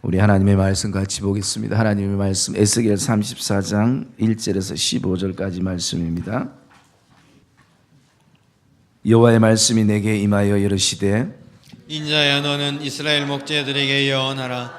우리 하나님의 말씀 같이 보겠습니다. 하나님의 말씀 에스겔 34장 1절에서 15절까지 말씀입니다. 여호와의 말씀이 내게 임하여 이르시되 인자야 너는 이스라엘 목자들에게 예언하라.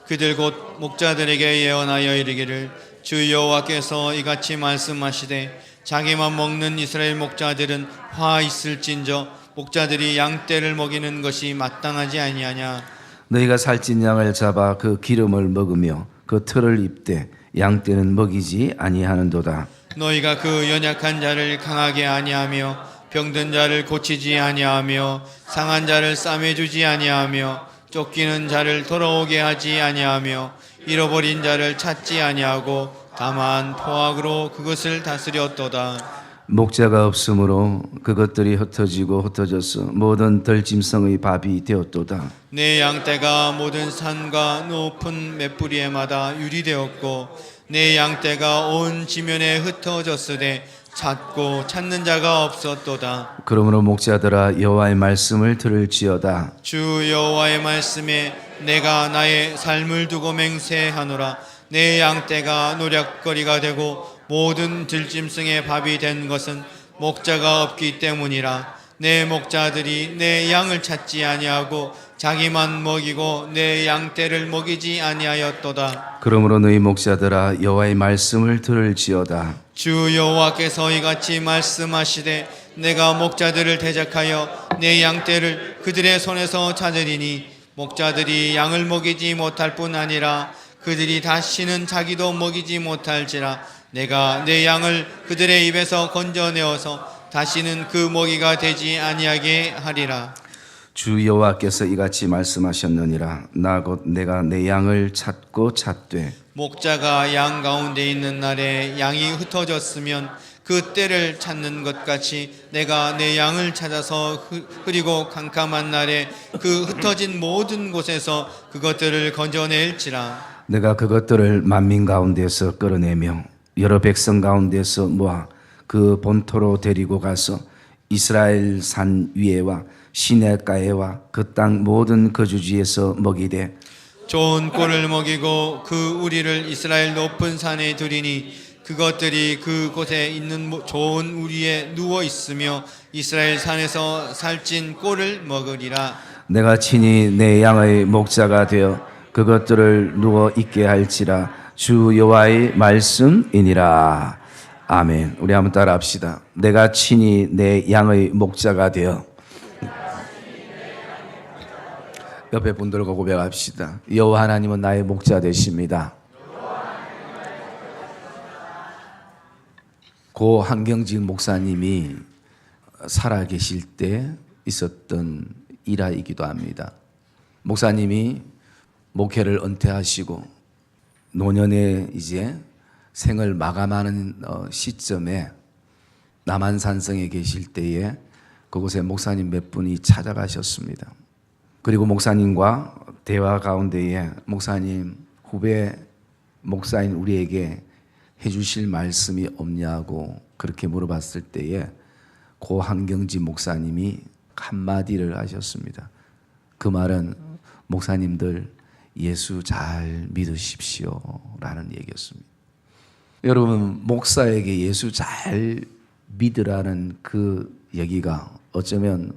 그들 곧 목자들에게 예언하여 이르기를 주 여호와께서 이같이 말씀하시되 자기만 먹는 이스라엘 목자들은 화 있을진저 목자들이 양떼를 먹이는 것이 마땅하지 아니하냐. 너희가 살찐 양을 잡아 그 기름을 먹으며 그 털을 입되 양떼는 먹이지 아니하는도다. 너희가 그 연약한 자를 강하게 아니하며 병든 자를 고치지 아니하며 상한 자를 싸매주지 아니하며 쫓기는 자를 돌아오게 하지 아니하며 잃어버린 자를 찾지 아니하고 다만 포악으로 그것을 다스렸도다. 목자가 없으므로 그것들이 흩어지고 흩어져서 모든 들짐승의 밥이 되었도다. 내 양떼가 모든 산과 높은 맷뿌리에마다 유리되었고 내 양떼가 온 지면에 흩어졌으되 찾고 찾는 자가 없었도다. 그러므로 목자들아 여호와의 말씀을 들을지어다. 주 여호와의 말씀에 내가 나의 삶을 두고 맹세하노라. 내 양떼가 노략거리가 되고 모든 들짐승의 밥이 된 것은 목자가 없기 때문이라. 내 목자들이 내 양을 찾지 아니하고 자기만 먹이고 내 양떼를 먹이지 아니하였도다. 그러므로 너희 목자들아 여호와의 말씀을 들을지어다. 주 여호와께서 이같이 말씀하시되 내가 목자들을 대적하여 내 양떼를 그들의 손에서 찾으리니 목자들이 양을 먹이지 못할 뿐 아니라 그들이 다시는 자기도 먹이지 못할지라. 내가 내 양을 그들의 입에서 건져내어서 다시는 그 먹이가 되지 아니하게 하리라. 주 여호와께서 이같이 말씀하셨느니라. 나 곧 내가 내 양을 찾고 찾되 목자가 양 가운데 있는 날에 양이 흩어졌으면 그 때를 찾는 것 같이 내가 내 양을 찾아서 흐리고 캄캄한 날에 그 흩어진 모든 곳에서 그것들을 건져낼지라. 내가 그것들을 만민 가운데서 끌어내며 여러 백성 가운데서 모아 그 본토로 데리고 가서 이스라엘 산 위에와 시내가에와 그 땅 모든 거주지에서 먹이되 좋은 꼴을 먹이고 그 우리를 이스라엘 높은 산에 두리니 그것들이 그곳에 있는 좋은 우리에 누워 있으며 이스라엘 산에서 살찐 꼴을 먹으리라. 내가 친히 내 양의 목자가 되어 그것들을 누워 있게 할지라. 주 여호와의 말씀이니라. 아멘. 우리 한번 따라합시다. 내가 친히 내 양의 목자가 되어. 옆에 분들과 고백합시다. 여호와 하나님은 나의 목자 되십니다. 고 한경진 목사님이 살아계실 때 있었던 일화이기도 합니다. 목사님이 목회를 은퇴하시고 노년에 이제 생을 마감하는 시점에 남한산성에 계실 때에 그곳에 목사님 몇 분이 찾아가셨습니다. 그리고 목사님과 대화 가운데에 목사님, 후배 목사인 우리에게 해주실 말씀이 없냐고 그렇게 물어봤을 때에 고 한경지 목사님이 한마디를 하셨습니다. 그 말은 목사님들 예수 잘 믿으십시오 라는 얘기였습니다. 여러분, 목사에게 예수 잘 믿으라는 그 얘기가 어쩌면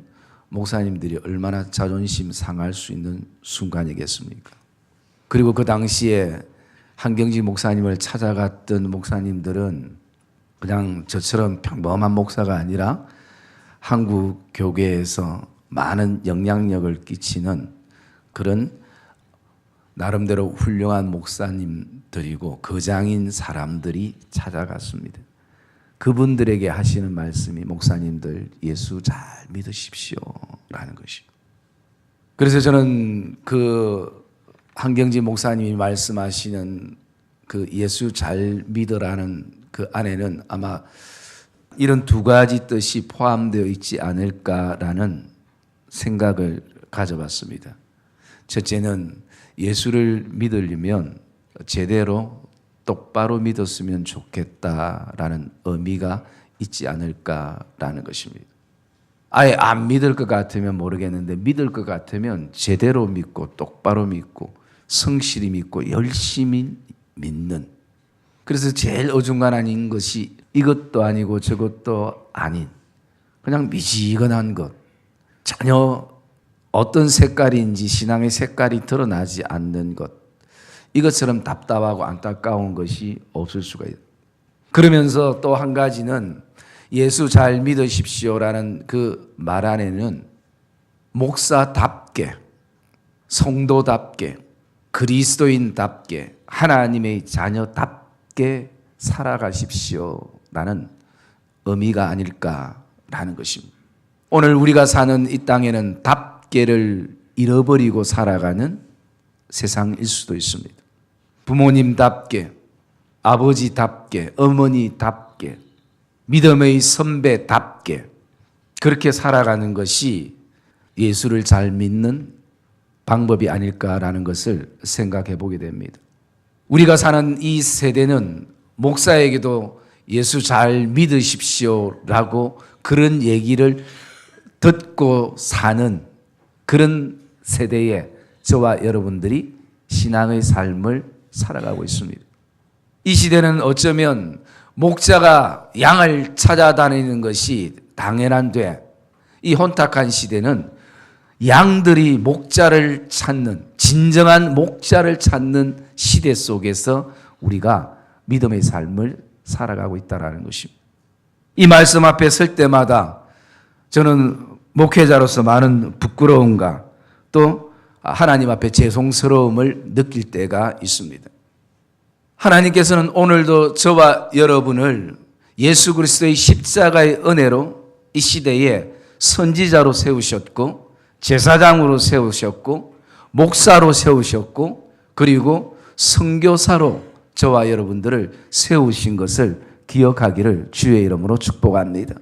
목사님들이 얼마나 자존심 상할 수 있는 순간이겠습니까? 그리고 그 당시에 한경지 목사님을 찾아갔던 목사님들은 그냥 저처럼 평범한 목사가 아니라 한국 교계에서 많은 영향력을 끼치는 그런 나름대로 훌륭한 목사님들이고 거장인 사람들이 찾아갔습니다. 그분들에게 하시는 말씀이 목사님들 예수 잘 믿으십시오 라는 것이에요. 그래서 저는 그 한경지 목사님이 말씀하시는 그 예수 잘 믿으라는 그 안에는 아마 이런 두 가지 뜻이 포함되어 있지 않을까라는 생각을 가져봤습니다. 첫째는 예수를 믿으려면 제대로 똑바로 믿었으면 좋겠다라는 의미가 있지 않을까라는 것입니다. 아예 안 믿을 것 같으면 모르겠는데 믿을 것 같으면 제대로 믿고 똑바로 믿고 성실히 믿고 열심히 믿는, 그래서 제일 어중간한 것이 이것도 아니고 저것도 아닌 그냥 미지근한 것, 전혀 어떤 색깔인지 신앙의 색깔이 드러나지 않는 것, 이것처럼 답답하고 안타까운 것이 없을 수가 있어요. 그러면서 또 한 가지는 예수 잘 믿으십시오라는 그 말 안에는 목사답게, 성도답게, 그리스도인답게, 하나님의 자녀답게 살아가십시오라는 의미가 아닐까라는 것입니다. 오늘 우리가 사는 이 땅에는 답게를 잃어버리고 살아가는 세상일 수도 있습니다. 부모님답게, 아버지답게, 어머니답게, 믿음의 선배답게 그렇게 살아가는 것이 예수를 잘 믿는 방법이 아닐까라는 것을 생각해 보게 됩니다. 우리가 사는 이 세대는 목사에게도 예수 잘 믿으십시오라고 그런 얘기를 듣고 사는 그런 세대에 저와 여러분들이 신앙의 삶을 살아가고 있습니다. 이 시대는 어쩌면 목자가 양을 찾아다니는 것이 당연한 돼, 이 혼탁한 시대는 양들이 목자를 찾는, 진정한 목자를 찾는 시대 속에서 우리가 믿음의 삶을 살아가고 있다는 것입니다. 이 말씀 앞에 설 때마다 저는 목회자로서 많은 부끄러움과 또 하나님 앞에 죄송스러움을 느낄 때가 있습니다. 하나님께서는 오늘도 저와 여러분을 예수 그리스도의 십자가의 은혜로 이 시대에 선지자로 세우셨고, 제사장으로 세우셨고, 목사로 세우셨고, 그리고 선교사로 저와 여러분들을 세우신 것을 기억하기를 주의 이름으로 축복합니다.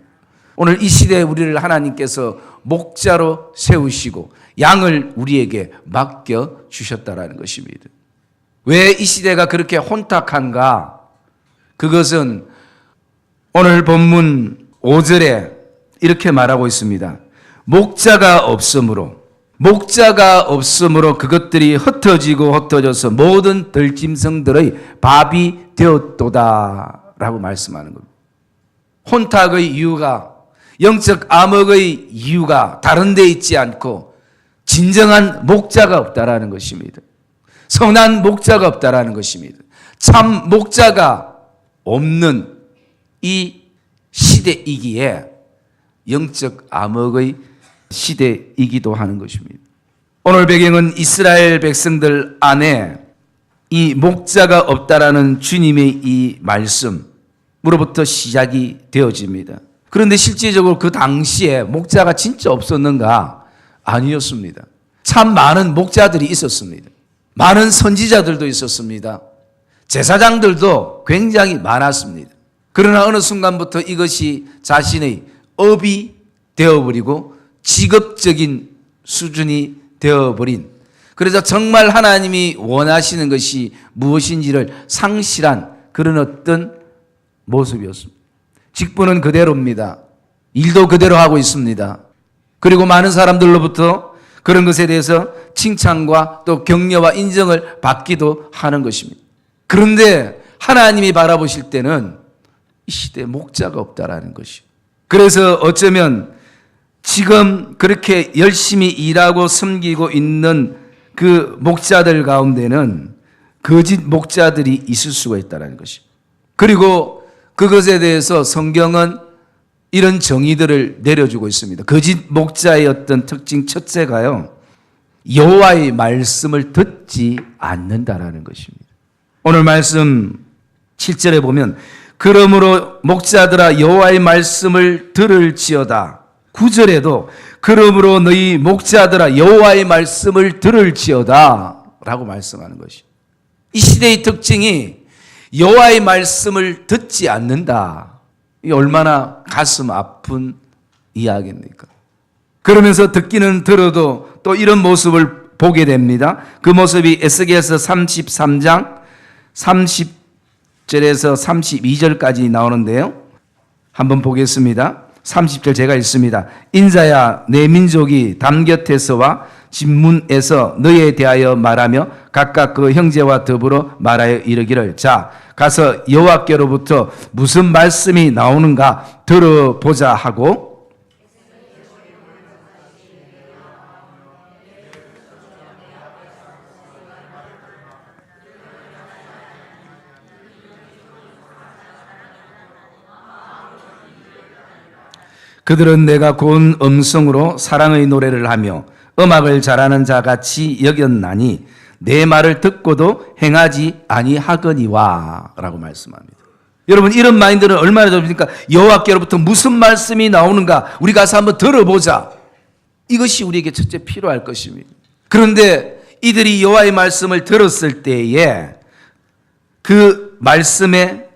오늘 이 시대에 우리를 하나님께서 목자로 세우시고 양을 우리에게 맡겨 주셨다라는 것입니다. 왜 이 시대가 그렇게 혼탁한가? 그것은 오늘 본문 5절에 이렇게 말하고 있습니다. 목자가 없으므로 그것들이 흩어져서 모든 들짐승들의 밥이 되었도다 라고 말씀하는 겁니다. 혼탁의 이유가, 영적 암흑의 이유가 다른 데 있지 않고 진정한 목자가 없다라는 것입니다. 선한 목자가 없다라는 것입니다. 참 목자가 없는 이 시대이기에 영적 암흑의 시대이기도 하는 것입니다. 오늘 배경은 이스라엘 백성들 안에 이 목자가 없다라는 주님의 이 말씀으로부터 시작이 되어집니다. 그런데 실질적으로 그 당시에 목자가 진짜 없었는가? 아니었습니다. 참 많은 목자들이 있었습니다. 많은 선지자들도 있었습니다. 제사장들도 굉장히 많았습니다. 그러나 어느 순간부터 이것이 자신의 업이 되어버리고 직업적인 수준이 되어버린, 그래서 정말 하나님이 원하시는 것이 무엇인지를 상실한 그런 어떤 모습이었습니다. 직분은 그대로입니다. 일도 그대로 하고 있습니다. 그리고 많은 사람들로부터 그런 것에 대해서 칭찬과 또 격려와 인정을 받기도 하는 것입니다. 그런데 하나님이 바라보실 때는 이 시대에 목자가 없다라는 것이요. 그래서 어쩌면 지금 그렇게 열심히 일하고 섬기고 있는 그 목자들 가운데는 거짓 목자들이 있을 수가 있다는 것입니다. 그리고 그것에 대해서 성경은 이런 정의들을 내려주고 있습니다. 거짓 목자의 어떤 특징 첫째가요, 여호와의 말씀을 듣지 않는다라는 것입니다. 오늘 말씀 7절에 보면 그러므로 목자들아 여호와의 말씀을 들을지어다. 9절에도 그러므로 너희 목자들아 여호와의 말씀을 들을지어다 라고 말씀하는 것이, 이 시대의 특징이 여호와의 말씀을 듣지 않는다. 이 얼마나 가슴 아픈 이야기입니까? 그러면서 듣기는 들어도 또 이런 모습을 보게 됩니다. 그 모습이 에스겔서 33장 30절에서 32절까지 나오는데요. 한번 보겠습니다. 30절 제가 읽습니다. 인자야 내 민족이 담 곁에서와 진문에서 너희에 대하여 말하며 각각 그 형제와 더불어 말하여 이르기를 자 가서 여호와께로부터 무슨 말씀이 나오는가 들어보자 하고 그들은 내가 고운 음성으로 사랑의 노래를 하며 음악을 잘하는 자 같이 여겼나니 내 말을 듣고도 행하지 아니하거니와 라고 말씀합니다. 여러분 이런 마인드는 얼마나 좋습니까? 여호와께로부터 무슨 말씀이 나오는가 우리 가서 한번 들어보자. 이것이 우리에게 첫째 필요할 것입니다. 그런데 이들이 여호와의 말씀을 들었을 때에 그 말씀에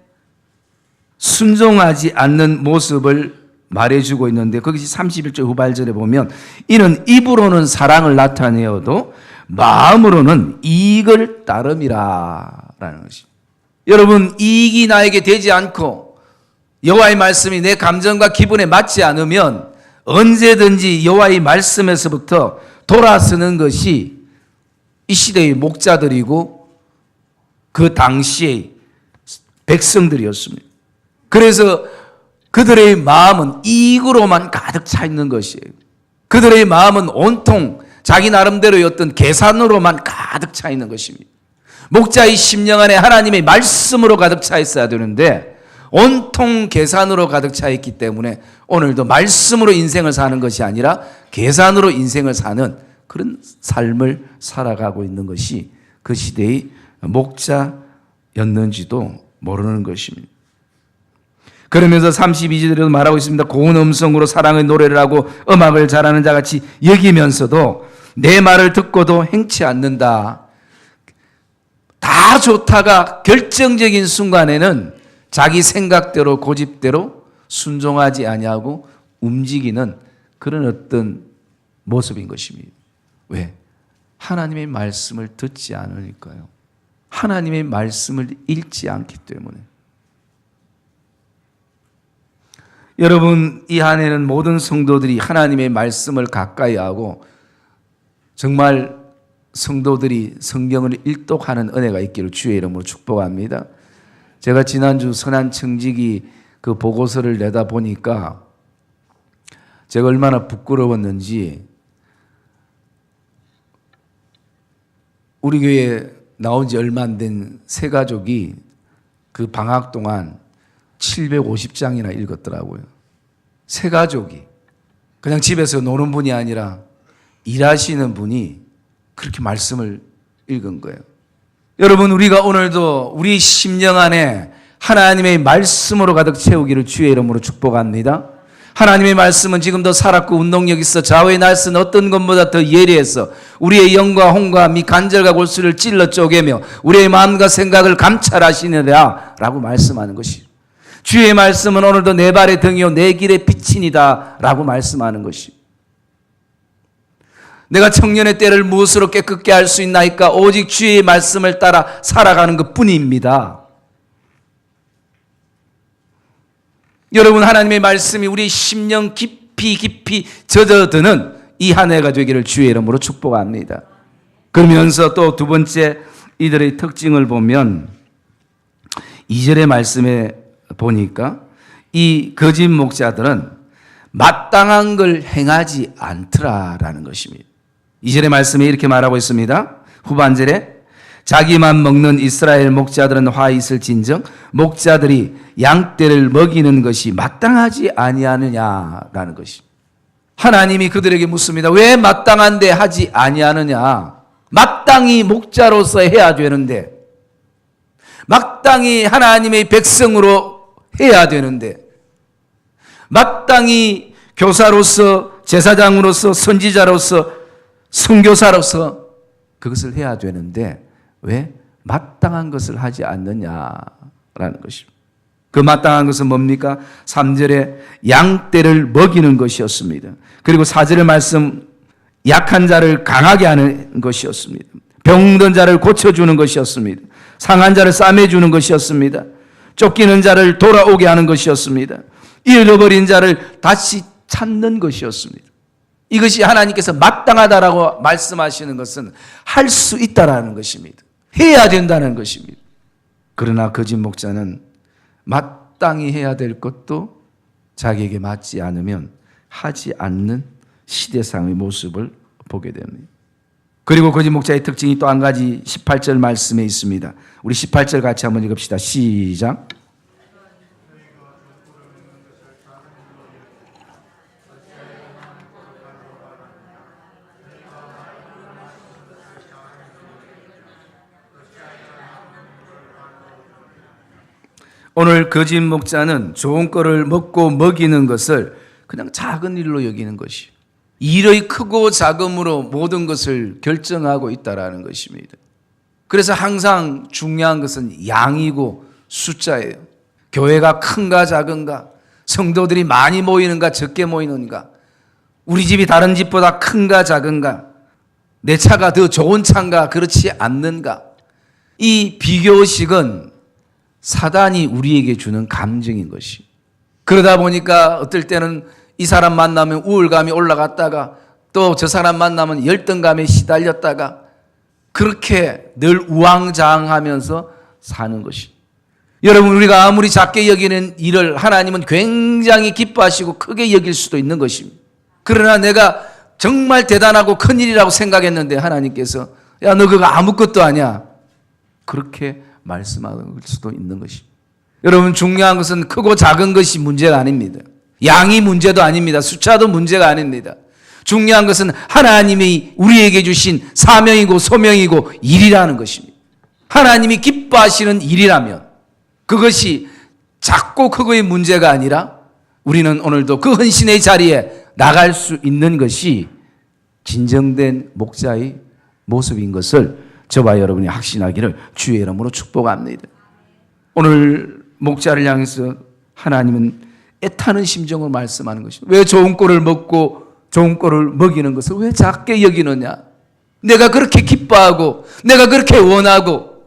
순종하지 않는 모습을 말해주고 있는데 거기서 31절 후발절에 보면 이는 입으로는 사랑을 나타내어도 마음으로는 이익을 따름이라 라는 것입니다. 여러분 이익이 나에게 되지 않고 여호와의 말씀이 내 감정과 기분에 맞지 않으면 언제든지 여호와의 말씀에서부터 돌아서는 것이 이 시대의 목자들이고 그 당시의 백성들이었습니다. 그래서 그들의 마음은 이익으로만 가득 차 있는 것이에요. 그들의 마음은 온통 자기 나름대로의 어떤 계산으로만 가득 차 있는 것입니다. 목자의 심령 안에 하나님의 말씀으로 가득 차 있어야 되는데 온통 계산으로 가득 차 있기 때문에 오늘도 말씀으로 인생을 사는 것이 아니라 계산으로 인생을 사는 그런 삶을 살아가고 있는 것이 그 시대의 목자였는지도 모르는 것입니다. 그러면서 32절에도 말하고 있습니다. 고운 음성으로 사랑의 노래를 하고 음악을 잘하는 자같이 여기면서도 내 말을 듣고도 행치 않는다. 다 좋다가 결정적인 순간에는 자기 생각대로 고집대로 순종하지 아니하고 움직이는 그런 어떤 모습인 것입니다. 왜? 하나님의 말씀을 듣지 않으니까요. 하나님의 말씀을 읽지 않기 때문에. 여러분 이 한 해는 모든 성도들이 하나님의 말씀을 가까이 하고 정말 성도들이 성경을 일독하는 은혜가 있기를 주의 이름으로 축복합니다. 제가 지난주 선한청지기 그 보고서를 내다 보니까 제가 얼마나 부끄러웠는지 우리 교회에 나온 지 얼마 안 된 세 가족이 그 방학 동안 750장이나 읽었더라고요. 세 가족이 그냥 집에서 노는 분이 아니라 일하시는 분이 그렇게 말씀을 읽은 거예요. 여러분 우리가 오늘도 우리 심령 안에 하나님의 말씀으로 가득 채우기를 주의 이름으로 축복합니다. 하나님의 말씀은 지금도 살았고 운동력 있어 좌우의 날선 어떤 것보다 더 예리해서 우리의 영과 혼과 미 관절과 골수를 찔러 쪼개며 우리의 마음과 생각을 감찰하시느라 라고 말씀하는 것이죠. 주의 말씀은 오늘도 내 발의 등이요 내 길의 빛이니다 라고 말씀하는 것이. 내가 청년의 때를 무엇으로 깨끗게 할 수 있나이까 오직 주의 말씀을 따라 살아가는 것뿐입니다. 여러분 하나님의 말씀이 우리 심령 깊이 젖어드는 이 한 해가 되기를 주의 이름으로 축복합니다. 그러면서 또 두 번째 이들의 특징을 보면 2절의 말씀에 보니까 이 거짓 목자들은 마땅한 걸 행하지 않더라라는 것입니다. 2절의 말씀에 이렇게 말하고 있습니다. 후반절에 자기만 먹는 이스라엘 목자들은 화 있을진정 목자들이 양떼를 먹이는 것이 마땅하지 아니하느냐라는 것입니다. 하나님이 그들에게 묻습니다. 왜 마땅한데 하지 아니하느냐? 마땅히 목자로서 해야 되는데 마땅히 하나님의 백성으로 해야 되는데 마땅히 교사로서 제사장으로서 선지자로서 선교사로서 그것을 해야 되는데 왜 마땅한 것을 하지 않느냐라는 것입니다. 그 마땅한 것은 뭡니까? 3절에 양떼를 먹이는 것이었습니다. 그리고 4절의 말씀 약한 자를 강하게 하는 것이었습니다. 병든 자를 고쳐주는 것이었습니다. 상한 자를 싸매주는 것이었습니다. 쫓기는 자를 돌아오게 하는 것이었습니다. 잃어버린 자를 다시 찾는 것이었습니다. 이것이 하나님께서 마땅하다라고 말씀하시는 것은 할 수 있다라는 것입니다. 해야 된다는 것입니다. 그러나 거짓 목자는 마땅히 해야 될 것도 자기에게 맞지 않으면 하지 않는 시대상의 모습을 보게 됩니다. 그리고 거짓 목자의 특징이 또 한 가지 18절 말씀에 있습니다. 우리 18절 같이 한번 읽읍시다. 시작. 오늘 거짓 목자는 좋은 거를 먹고 먹이는 것을 그냥 작은 일로 여기는 것이요, 일의 크고 작음으로 모든 것을 결정하고 있다라는 것입니다. 그래서 항상 중요한 것은 양이고 숫자예요. 교회가 큰가 작은가, 성도들이 많이 모이는가 적게 모이는가, 우리 집이 다른 집보다 큰가 작은가, 내 차가 더 좋은 차인가 그렇지 않는가, 이 비교식은 사단이 우리에게 주는 감정인 것이. 그러다 보니까 어떨 때는 이 사람 만나면 우울감이 올라갔다가 또 저 사람 만나면 열등감에 시달렸다가 그렇게 늘 우왕좌왕하면서 사는 것이. 여러분, 우리가 아무리 작게 여기는 일을 하나님은 굉장히 기뻐하시고 크게 여길 수도 있는 것입니다. 그러나 내가 정말 대단하고 큰 일이라고 생각했는데 하나님께서 야, 너 그거 아무것도 아니야, 그렇게 말씀할 수도 있는 것입니다. 여러분, 중요한 것은 크고 작은 것이 문제가 아닙니다. 양이 문제도 아닙니다. 숫자도 문제가 아닙니다. 중요한 것은 하나님이 우리에게 주신 사명이고 소명이고 일이라는 것입니다. 하나님이 기뻐하시는 일이라면 그것이 작고 크고의 문제가 아니라 우리는 오늘도 그 헌신의 자리에 나갈 수 있는 것이 진정된 목자의 모습인 것을 저와 여러분이 확신하기를 주의 이름으로 축복합니다. 오늘 목자를 향해서 하나님은 애타는 심정으로 말씀하는 것입니다. 왜 좋은 꼴을 먹고 좋은 꼴을 먹이는 것을 왜 작게 여기느냐? 내가 그렇게 기뻐하고 내가 그렇게 원하고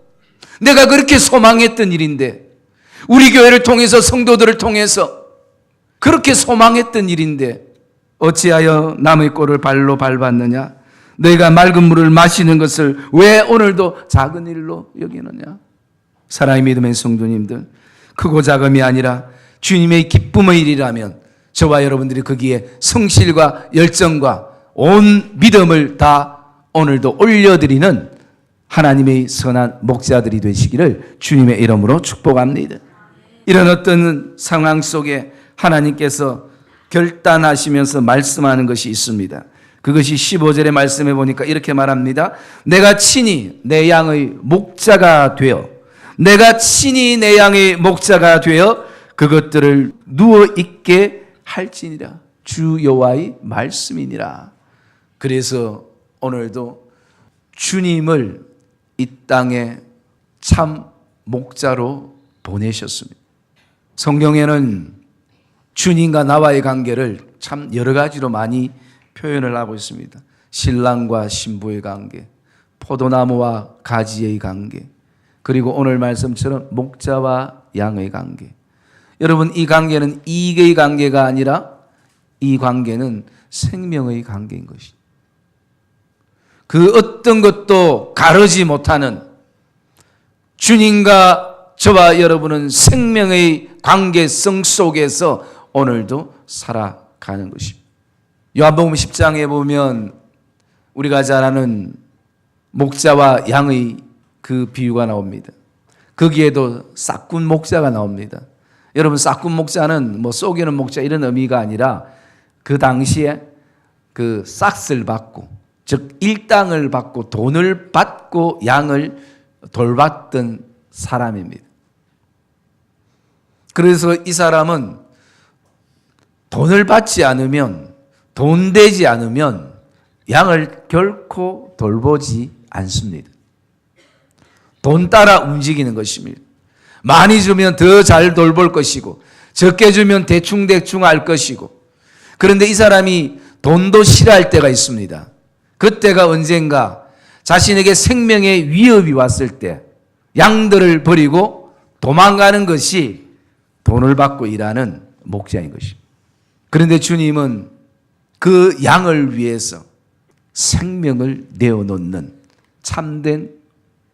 내가 그렇게 소망했던 일인데, 우리 교회를 통해서 성도들을 통해서 그렇게 소망했던 일인데 어찌하여 남의 꼴을 발로 밟았느냐? 너희가 맑은 물을 마시는 것을 왜 오늘도 작은 일로 여기느냐? 사랑의 믿음의 성도님들, 크고 작음이 아니라 주님의 기쁨의 일이라면 저와 여러분들이 거기에 성실과 열정과 온 믿음을 다 오늘도 올려드리는 하나님의 선한 목자들이 되시기를 주님의 이름으로 축복합니다. 이런 어떤 상황 속에 하나님께서 결단하시면서 말씀하는 것이 있습니다. 그것이 15절의 말씀에 보니까 이렇게 말합니다. 내가 친히 내 양의 목자가 되어, 내가 친히 내 양의 목자가 되어 그것들을 누워 있게 할지니라. 주 여호와의 말씀이니라. 그래서 오늘도 주님을 이 땅에 참 목자로 보내셨습니다. 성경에는 주님과 나와의 관계를 참 여러 가지로 많이 표현을 하고 있습니다. 신랑과 신부의 관계, 포도나무와 가지의 관계, 그리고 오늘 말씀처럼 목자와 양의 관계. 여러분, 이 관계는 이익의 관계가 아니라 이 관계는 생명의 관계인 것이죠. 그 어떤 것도 가르지 못하는 주님과 저와 여러분은 생명의 관계성 속에서 오늘도 살아가는 것입니다. 요한복음 10장에 보면 우리가 잘 아는 목자와 양의 그 비유가 나옵니다. 거기에도 싹군 목자가 나옵니다. 여러분, 싹군 목자는 뭐 쏘기는 목자 이런 의미가 아니라 그 당시에 그 싹을 받고, 즉 일당을 받고 돈을 받고 양을 돌봤던 사람입니다. 그래서 이 사람은 돈을 받지 않으면, 돈 되지 않으면 양을 결코 돌보지 않습니다. 돈 따라 움직이는 것입니다. 많이 주면 더 잘 돌볼 것이고 적게 주면 대충대충 할 것이고. 그런데 이 사람이 돈도 싫어할 때가 있습니다. 그때가 언젠가 자신에게 생명의 위협이 왔을 때 양들을 버리고 도망가는 것이 돈을 받고 일하는 목자인 것입니다. 그런데 주님은 그 양을 위해서 생명을 내어놓는 참된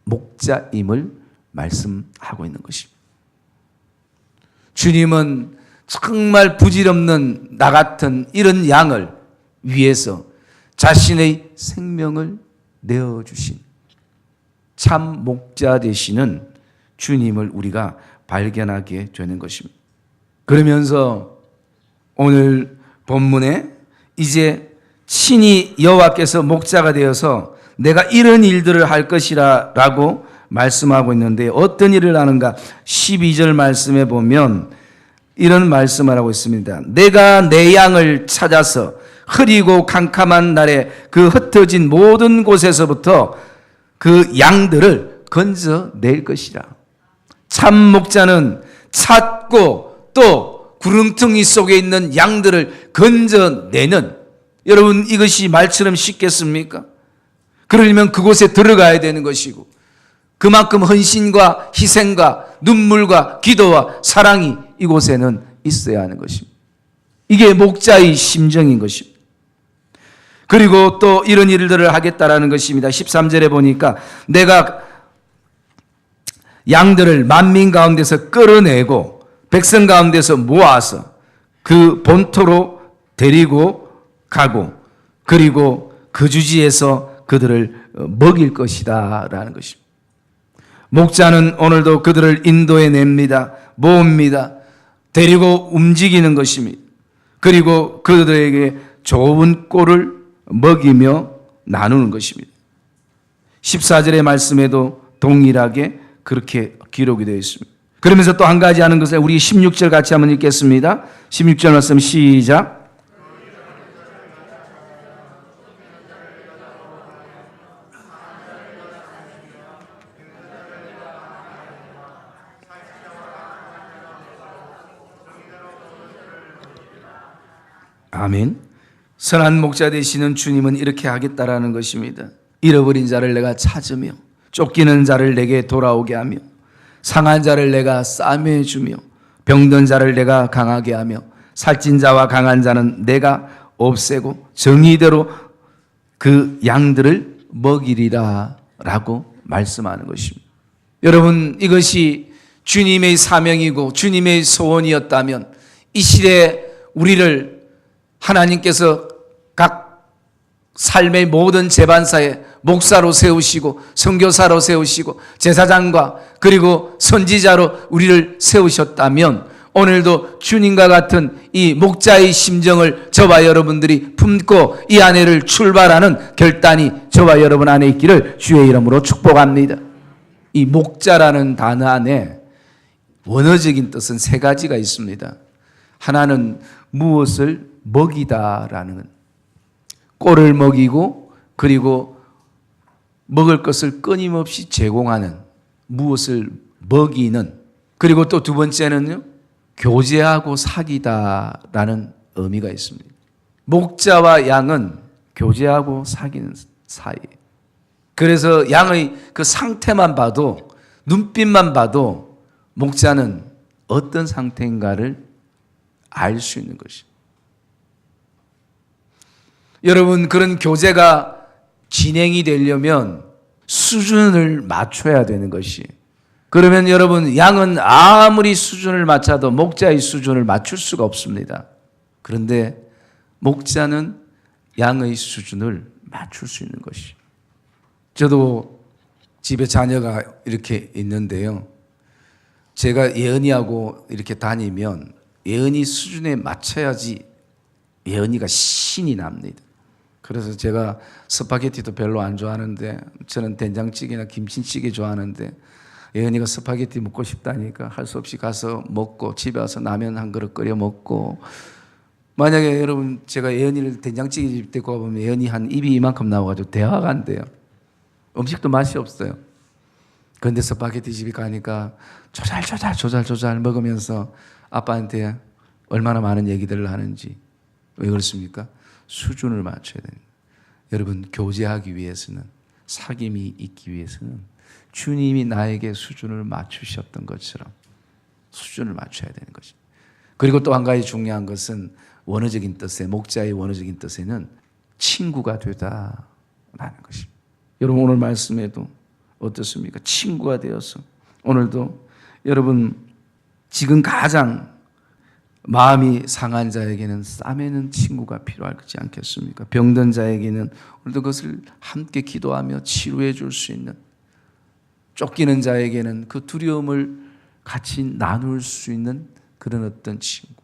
목자임을 말씀하고 있는 것입니다. 주님은 정말 부질없는 나 같은 이런 양을 위해서 자신의 생명을 내어주신 참 목자 되시는 주님을 우리가 발견하게 되는 것입니다. 그러면서 오늘 본문에 이제 친히 여호와께서 목자가 되어서 내가 이런 일들을 할 것이라 라고 말씀하고 있는데 어떤 일을 하는가? 12절 말씀에 보면 이런 말씀을 하고 있습니다. 내가 내 양을 찾아서 흐리고 캄캄한 날에 그 흩어진 모든 곳에서부터 그 양들을 건져낼 것이라. 참 목자는 찾고 또 구름텅이 속에 있는 양들을 건져내는, 여러분 이것이 말처럼 쉽겠습니까? 그러려면 그곳에 들어가야 되는 것이고 그만큼 헌신과 희생과 눈물과 기도와 사랑이 이곳에는 있어야 하는 것입니다. 이게 목자의 심정인 것입니다. 그리고 또 이런 일들을 하겠다라는 것입니다. 13절에 보니까 내가 양들을 만민 가운데서 끌어내고 백성 가운데서 모아서 그 본토로 데리고 가고 그리고 그 주지에서 그들을 먹일 것이다 라는 것입니다. 목자는 오늘도 그들을 인도해 냅니다. 모읍니다. 데리고 움직이는 것입니다. 그리고 그들에게 좋은 꼴을 먹이며 나누는 것입니다. 14절의 말씀에도 동일하게 그렇게 기록이 되어 있습니다. 그러면서 또 한 가지 하는 것을 우리 16절 같이 한번 읽겠습니다. 16절 말씀 시작. 아멘. 선한 목자 되시는 주님은 이렇게 하겠다라는 것입니다. 잃어버린 자를 내가 찾으며 쫓기는 자를 내게 돌아오게 하며 상한 자를 내가 싸매어 주며 병든 자를 내가 강하게 하며 살찐 자와 강한 자는 내가 없애고 정의대로 그 양들을 먹이리라 라고 말씀하는 것입니다. 여러분 이것이 주님의 사명이고 주님의 소원이었다면 이 시대에 우리를 하나님께서 각 삶의 모든 재반사에 목사로 세우시고 선교사로 세우시고 제사장과 그리고 선지자로 우리를 세우셨다면 오늘도 주님과 같은 이 목자의 심정을 저와 여러분들이 품고 이 안에를 출발하는 결단이 저와 여러분 안에 있기를 주의 이름으로 축복합니다. 이 목자라는 단어 안에 원어적인 뜻은 세 가지가 있습니다. 하나는 무엇을 먹이다라는, 꼴을 먹이고 그리고 먹을 것을 끊임없이 제공하는, 무엇을 먹이는, 그리고 또 두 번째는요 교제하고 사귀다라는 의미가 있습니다. 목자와 양은 교제하고 사귀는 사이. 그래서 양의 그 상태만 봐도, 눈빛만 봐도 목자는 어떤 상태인가를 알 수 있는 것입니다. 여러분 그런 교제가 진행이 되려면 수준을 맞춰야 되는 것이, 그러면 여러분 양은 아무리 수준을 맞춰도 목자의 수준을 맞출 수가 없습니다. 그런데 목자는 양의 수준을 맞출 수 있는 것이. 저도 집에 자녀가 이렇게 있는데요, 제가 예은이하고 이렇게 다니면 예은이 수준에 맞춰야지 예은이가 신이 납니다. 그래서 제가 스파게티도 별로 안 좋아하는데, 저는 된장찌개나 김치찌개 좋아하는데 예은이가 스파게티 먹고 싶다니까 할 수 없이 가서 먹고 집에 와서 라면 한 그릇 끓여 먹고, 만약에 여러분 제가 예은이를 된장찌개 집 데리고 가보면 예은이 한 입이 이만큼 나와가지고 대화가 안 돼요. 음식도 맛이 없어요. 그런데 스파게티 집에 가니까 조잘조잘 먹으면서 아빠한테 얼마나 많은 얘기들을 하는지. 왜 그렇습니까? 수준을 맞춰야 됩니다. 여러분 교제하기 위해서는, 사귐이 있기 위해서는 주님이 나에게 수준을 맞추셨던 것처럼 수준을 맞춰야 되는 것입니다. 그리고 또 한 가지 중요한 것은 원어적인 뜻에, 목자의 원어적인 뜻에는 친구가 되다라는 것입니다. 여러분 오늘 말씀에도 어떻습니까? 친구가 되어서 오늘도 여러분 지금 가장 마음이 상한 자에게는 싸매는 친구가 필요하지 않겠습니까? 병든 자에게는 오늘도 그것을 함께 기도하며 치료해 줄 수 있는, 쫓기는 자에게는 그 두려움을 같이 나눌 수 있는 그런 어떤 친구.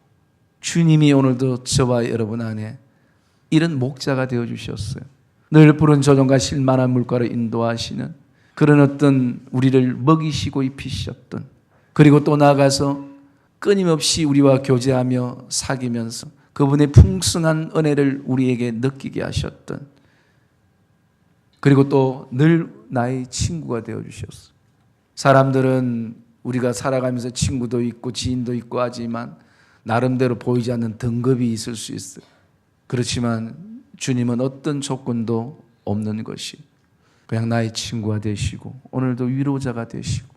주님이 오늘도 저와 여러분 안에 이런 목자가 되어 주셨어요. 늘 푸른 조정과 실만한 물가로 인도하시는 그런 어떤 우리를 먹이시고 입히셨던, 그리고 또 나아가서 끊임없이 우리와 교제하며 사귀면서 그분의 풍성한 은혜를 우리에게 느끼게 하셨던, 그리고 또 늘 나의 친구가 되어 주셨어요. 사람들은 우리가 살아가면서 친구도 있고 지인도 있고 하지만 나름대로 보이지 않는 등급이 있을 수 있어요. 그렇지만 주님은 어떤 조건도 없는 것이 그냥 나의 친구가 되시고 오늘도 위로자가 되시고,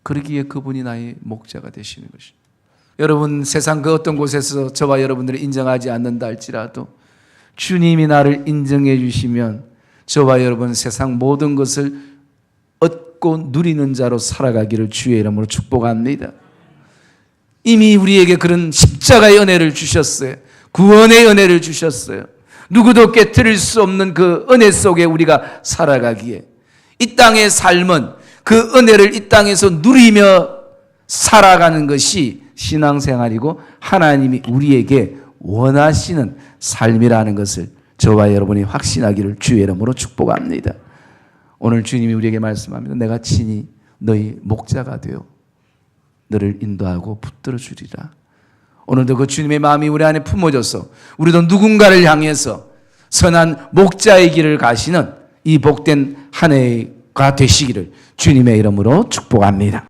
그러기에 그분이 나의 목자가 되시는 것입니다. 여러분 세상 그 어떤 곳에서 저와 여러분들을 인정하지 않는다 할지라도 주님이 나를 인정해 주시면 저와 여러분 세상 모든 것을 얻고 누리는 자로 살아가기를 주의 이름으로 축복합니다. 이미 우리에게 그런 십자가의 은혜를 주셨어요. 구원의 은혜를 주셨어요. 누구도 깨트릴 수 없는 그 은혜 속에 우리가 살아가기에 이 땅의 삶은 그 은혜를 이 땅에서 누리며 살아가는 것이 신앙생활이고 하나님이 우리에게 원하시는 삶이라는 것을 저와 여러분이 확신하기를 주의 이름으로 축복합니다. 오늘 주님이 우리에게 말씀합니다. 내가 친히 너희 목자가 되어 너를 인도하고 붙들어 주리라. 오늘도 그 주님의 마음이 우리 안에 품어져서 우리도 누군가를 향해서 선한 목자의 길을 가시는 이 복된 한 해가 되시기를 주님의 이름으로 축복합니다.